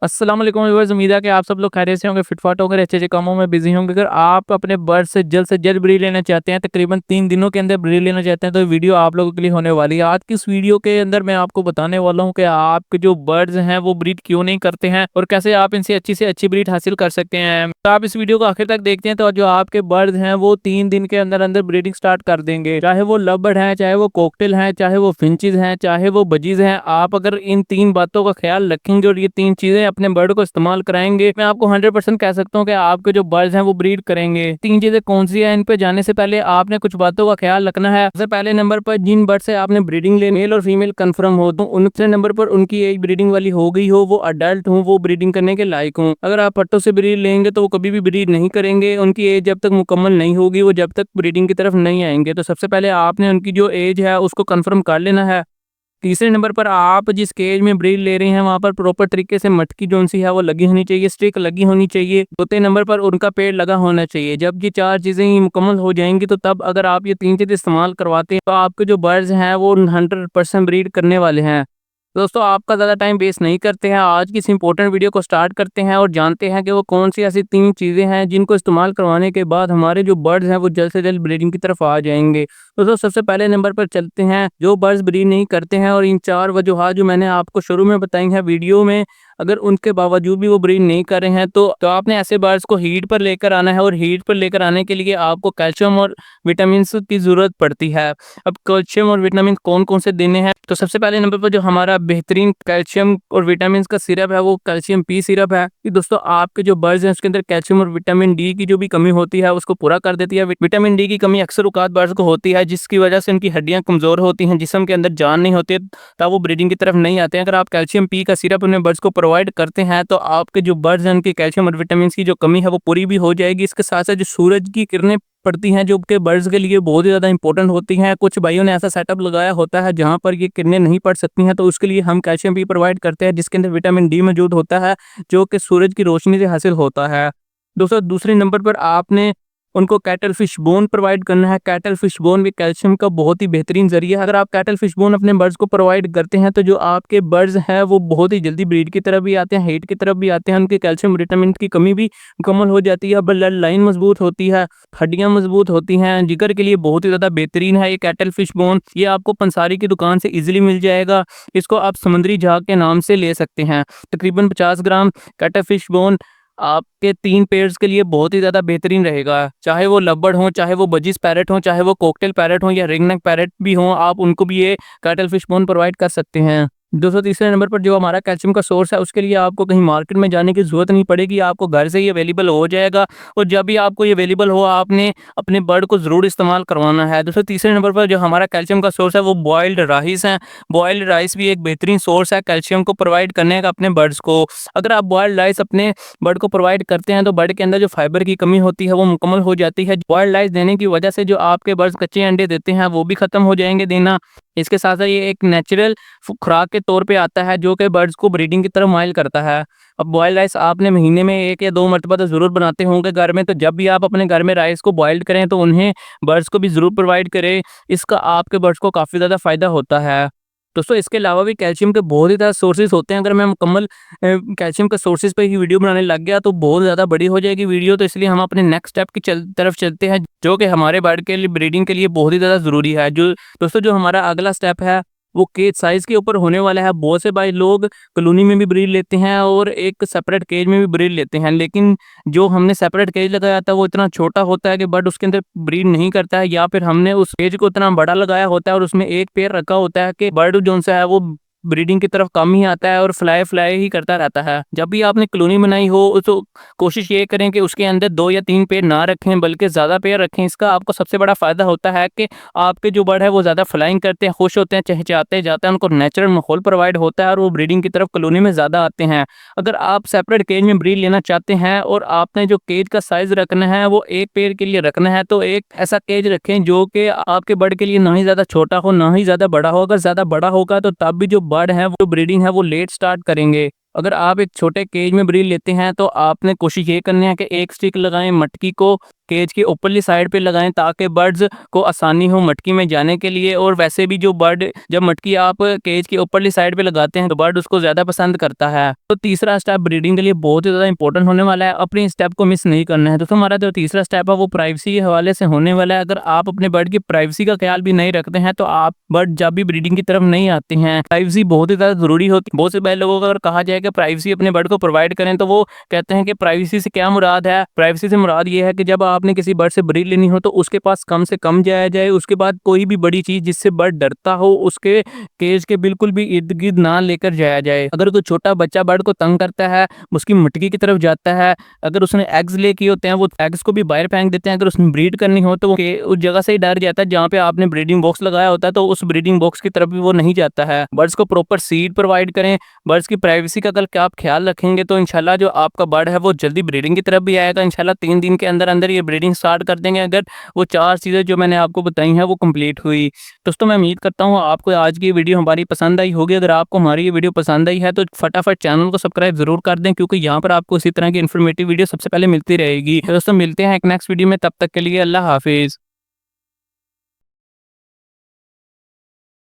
अस्सलाम वालेकुम व्यूअर्स, उम्मीद है कि आप सब लोग खैरियत से होंगे, फिट-फाट होंगे, अच्छे-अच्छे कामों में बिज़ी होंगे। अगर आप अपने बर्ड से जल्द ब्रीड लेना चाहते हैं, तकरीबन 3 दिनों के अंदर ब्रीड लेना चाहते हैं, तो ये वीडियो आप लोगों के लिए होने वाली है। आज की इस वीडियो के अंदर मैं आपको बताने वाला हूँ कि आपके जो बर्ड्स हैं, वो ब्रीड क्यों नहीं करते हैं और कैसे आप इनसे अच्छी ब्रीड हासिल कर सकते हैं। तो आप इस वीडियो को आखिर तक देखते हैं, तो जो आपके बर्ड्स हैं, वो 3 दिन के अंदर-अंदर ब्रीडिंग स्टार्ट कर देंगे। चाहे वो लव बर्ड हैं, चाहे वो कॉकटेल हैं, चाहे वो फिंचेस हैं, चाहे वो बजीज़ हैं। आप अगर इन 3 बातों का ख्याल रखेंगे और ये 3 चीज़ें अपने बर्ड को इस्तेमाल कराएँगे, मैं आपको 100% कह सकता हूँ कि आपके जो बर्ड्स हैं वो ब्रीड करेंगे। 3 चीज़ें कौन-सी हैं, इन पे जाने से पहले आपने कुछ बातों का ख्याल रखना है। सबसे पहले नंबर पर जिन बर्ड से आपने ब्रीडिंग लेनी, मेल और फीमेल कन्फर्म हो, तो दूसरे नंबर पर उनकी एज ब्रीडिंग वाली हो गई हो, वो अडल्ट हों, वो ब्रीडिंग करने के लायक हों। अगर आप पट्टों से ब्रीड लेंगे तो वो कभी भी ब्रीड नहीं करेंगे, उनकी एज जब तक मुकम्मल नहीं होगी, वो जब तक ब्रीडिंग की तरफ नहीं आएँगे। तो सबसे पहले आपने उनकी जो एज है उसको कन्फर्म कर लेना है। तीसरे नंबर पर आप जिस केज में ब्रीड ले रहे हैं वहाँ पर प्रॉपर तरीके से मटकी जौन-सी है वो लगी होनी चाहिए, स्टिक लगी होनी चाहिए। चौथे नंबर पर उनका पेड़ लगा होना चाहिए। जब ये 4 चीज़ें ही मुकम्मल हो जाएँगी, तो तब अगर आप ये 3 चीज़ें इस्तेमाल करवाते हैं, तो आपके जो बर्ड्स हैं वो 100% ब्रीड करने वाले हैं। दोस्तों, आपका ज़्यादा टाइम वेस्ट नहीं करते हैं, आज की इस इम्पोर्टेंट वीडियो को स्टार्ट करते हैं और जानते हैं कि वो कौन-सी ऐसी 3 चीज़ें हैं जिनको इस्तेमाल करवाने के बाद हमारे जो बर्ड्स हैं वो जल्द से जल्द ब्रीडिंग की तरफ आ जाएँगे। दोस्तों, सबसे पहले नंबर पर चलते हैं, जो बर्ड्स ब्रीड नहीं करते हैं और इन 4 वजूहात जो मैंने आपको शुरू में बताई हैं वीडियो में, अगर उनके बावजूद भी वो ब्रीड नहीं कर रहे हैं, तो आपने ऐसे बर्ड्स को हीट पर लेकर आना है और हीट पर लेकर आने के लिए आपको कैल्शियम और विटामिन्स की ज़रूरत पड़ती है। अब कैल्शियम और विटामिन कौन-कौन से देने हैं, तो सबसे पहले नंबर पर जो हमारा बेहतरीन कैल्शियम और विटामिन्स का सिरप है, वो कैल्शियम पी सिरप है। कि दोस्तों, आपके जो बर्ड्स हैं उसके अंदर कैल्शियम और विटामिन डी की जो भी कमी होती है उसको पूरा कर देती है। विटामिन डी की कमी अक्सर औकात बर्ड्स को होती है, जिसकी वजह से उनकी हड्डियाँ कमज़ोर होती हैं, जिस्म के अंदर जान नहीं होती, तब वो ब्रीडिंग की तरफ नहीं आते हैं। अगर आप कैल्शियम पी का सिरप अपने बर्ड्स को प्रोवाइड करते हैं, तो आपके जो बर्ड्स हैं उनकी कैल्शियम और विटामिन की जो कमी है वो पूरी भी हो जाएगी। इसके साथ-साथ जो सूरज की किरणें पड़ती हैं, जो के बर्ड्स के लिए बहुत ही ज़्यादा इंपॉर्टेंट होती हैं। कुछ भाइयों ने ऐसा सेटअप लगाया होता है जहाँ पर ये किरणें नहीं पड़ सकती हैं, तो उसके लिए हम कैल्शियम भी प्रोवाइड करते हैं, जिसके अंदर विटामिन डी मौजूद होता है, जो कि सूरज की रोशनी से हासिल होता है। दोस्तों, दूसरे नंबर पर आपने उनको कैटल फिश बोन प्रोवाइड करना है। कैटल फिश बोन भी कैल्शियम का बहुत ही बेहतरीन ज़रिया है। अगर आप कैटल फिश बोन अपने बर्ड्स को प्रोवाइड करते हैं, तो जो आपके बर्ड्स हैं वो बहुत ही जल्दी ब्रीड की तरफ भी आते हैं, हीट की तरफ भी आते हैं, उनके कैल्शियम विटामिन की कमी भी मुकम्मल हो जाती है, ब्लड लाइन मजबूत होती है, हड्डियाँ मजबूत होती हैं, जिगर के लिए बहुत ही ज़्यादा बेहतरीन है ये कैटल फिश बोन। ये आपको पंसारी की दुकान से ईज़िली मिल जाएगा। इसको आप समुद्री झाग के नाम से ले सकते हैं। तकरीबन 50 ग्राम कैटल फिश बोन आपके 3 पेयर्स के लिए बहुत ही ज़्यादा बेहतरीन रहेगा। चाहे वो लव हों, चाहे वो बजीज़ पैरट हों, चाहे वो कॉकटेल पैरट हों या रिंग नेक पैरट भी हों, आप उनको भी ये कैटल फिश बोन प्रोवाइड कर सकते हैं। दोस्तों, तीसरे नंबर पर जो हमारा कैल्शियम का सोर्स है, उसके लिए आपको कहीं मार्केट में जाने की ज़रूरत नहीं पड़ेगी, आपको घर से ही अवेलेबल हो जाएगा और जब भी आपको ये अवेलेबल हो, आपने अपने बर्ड को ज़रूर इस्तेमाल करवाना है। दोस्तों, तीसरे नंबर पर जो हमारा कैल्शियम का सोर्स है, वो बॉइल्ड राइस हैं। बॉइल्ड राइस भी एक बेहतरीन सोर्स है कैल्शियम को प्रोवाइड करने का अपने बर्ड्स को। अगर आप बॉइल्ड राइस अपने बर्ड को प्रोवाइड करते हैं, तो बर्ड के अंदर जो फाइबर की कमी होती है वो मुकम्मल हो जाती है। बॉइल्ड राइस देने की वजह से जो आपके बर्ड्स कच्चे अंडे देते हैं वो भी ख़त्म हो जाएँगे देना। इसके साथ-साथ ये एक नेचुरल खुराक के तौर पे आता है, जो कि बर्ड्स को ब्रीडिंग की तरफ माइल करता है। अब बॉइल्ड राइस आपने महीने में 1 या 2 मरतबा तो ज़रूर बनाते होंगे घर में, तो जब भी आप अपने घर में राइस को बॉइल्ड करें, तो उन्हें बर्ड्स को भी ज़रूर प्रोवाइड करें। इसका आपके बर्ड्स को काफ़ी ज़्यादा फ़ायदा होता है। दोस्तों, इसके अलावा भी कैल्शियम के बहुत ही ज़्यादा सोर्सेज़ होते हैं। अगर मैं मुकम्मल कैल्शियम के सोर्सेज़ पे ही वीडियो बनाने लग गया, तो बहुत ज़्यादा बड़ी हो जाएगी वीडियो, तो इसलिए हम अपने नेक्स्ट स्टेप की तरफ चलते हैं, जो कि हमारे बर्ड के लिए ब्रीडिंग के लिए बहुत ही ज़्यादा ज़रूरी है। जो हमारा अगला स्टेप है, वो केज साइज़ के ऊपर होने वाला है। बहुत से भाई लोग कॉलोनी में भी ब्रीड लेते हैं और एक सेपरेट केज में भी ब्रीड लेते हैं, लेकिन जो हमने सेपरेट केज लगाया था वो इतना छोटा होता है कि बर्ड उसके अंदर ब्रीड नहीं करता है, या फिर हमने उस केज को इतना बड़ा लगाया होता है और उसमें एक पेयर रखा होता है कि बर्ड जो सा है वो ब्रीडिंग की तरफ कम ही आता है और फ्लाई ही करता रहता है। जब भी आपने कॉलोनी बनाई हो, तो कोशिश ये करें कि उसके अंदर 2 या 3 पेयर ना रखें, बल्कि ज़्यादा पेयर रखें। इसका आपको सबसे बड़ा फ़ायदा होता है कि आपके जो बर्ड है वो ज़्यादा फ्लाइंग करते हैं, खुश होते हैं, चहचहाते जाते हैं, उनको नेचुरल माहौल प्रोवाइड होता है और वो ब्रीडिंग की तरफ कॉलोनी में ज़्यादा आते हैं। अगर आप सेपरेट केज में ब्रीड लेना चाहते हैं और आपने जो केज का साइज़ रखना है वो 1 पेयर के लिए रखना है, तो एक ऐसा केज रखें जो कि आपके बर्ड के लिए ना ही ज़्यादा छोटा हो, ना ही ज़्यादा बड़ा हो। अगर ज़्यादा बड़ा होगा, तो तब भी जो बर्ड है, वो ब्रीडिंग है वो लेट स्टार्ट करेंगे। अगर आप एक छोटे केज में ब्रीड लेते हैं, तो आपने कोशिश ये करनी है कि एक स्टिक लगाएं मटकी को केज की ऊपरली साइड पे लगाएं ताकि बर्ड्स को आसानी हो मटकी में जाने के लिए। और वैसे भी जो बर्ड जब मटकी आप केज की ऊपरली साइड पे लगाते हैं तो बर्ड उसको ज्यादा पसंद करता है। तो तीसरा स्टेप ब्रीडिंग के लिए बहुत ही ज्यादा इंपॉर्टेंट होने वाला है, अपने स्टेप को मिस नहीं करना है। तो हमारा जो तीसरा स्टेप है वो प्राइवेसी के हवाले से होने वाला है। अगर आप अपने बर्ड की प्राइवेसी का ख्याल भी नहीं रखते हैं तो आप बर्ड जब भी ब्रीडिंग की तरफ नहीं आते हैं। प्राइवेसी बहुत ही ज्यादा जरूरी होती है। बहुत से लोगों को अगर कहा जाए कि प्राइवेसी अपने बर्ड को प्रोवाइड करें तो वो कहते हैं कि प्राइवेसी से क्या मुराद है। प्राइवेसी से मुराद ये है कि जब आपने किसी बर्ड से ब्रीड लेनी हो तो उसके पास कम से कम जाया जाए। उसके बाद कोई भी बड़ी चीज जिससे बर्ड डरता हो उसके केज के बिल्कुल भी इर्द गिर्द ना लेकर जाया जाए। अगर कोई छोटा बच्चा बर्ड को तंग करता है, उसकी मटकी की तरफ जाता है, अगर उसने एग्स ले किए होते हैं वो एग्स को भी बाहर फेंक देते हैं। अगर उसने ब्रीड करनी हो तो वो उस जगह से ही डर जाता है जहाँ पे आपने ब्रीडिंग बॉक्स लगाया होता है, तो उस ब्रीडिंग बॉक्स की तरफ भी वो नहीं जाता है। बर्ड्स को प्रॉपर सीड प्रोवाइड करें। बर्ड्स की प्राइवेसी का अगर आप ख्याल रखेंगे तो इंशाल्लाह जो आपका बर्ड है वो जल्दी ब्रीडिंग की तरफ भी आएगा। इंशाल्लाह 3 दिन के अंदर अंदर ये ब्रीडिंग स्टार्ट कर देंगे अगर वो 4 चीज़ें जो मैंने आपको बताई हैं वो कंप्लीट हुई। दोस्तों मैं उम्मीद करता हूँ आपको आज की वीडियो हमारी पसंद आई होगी। अगर आपको हमारी ये वीडियो पसंद आई है तो फटाफट चैनल को सब्सक्राइब जरूर कर दें, क्योंकि यहाँ पर आपको इसी तरह की इन्फॉर्मेटिव वीडियो सबसे पहले मिलती रहेगी। दोस्तों मिलते हैं एक नेक्स्ट वीडियो में, तब तक के लिए अल्लाह हाफिज़।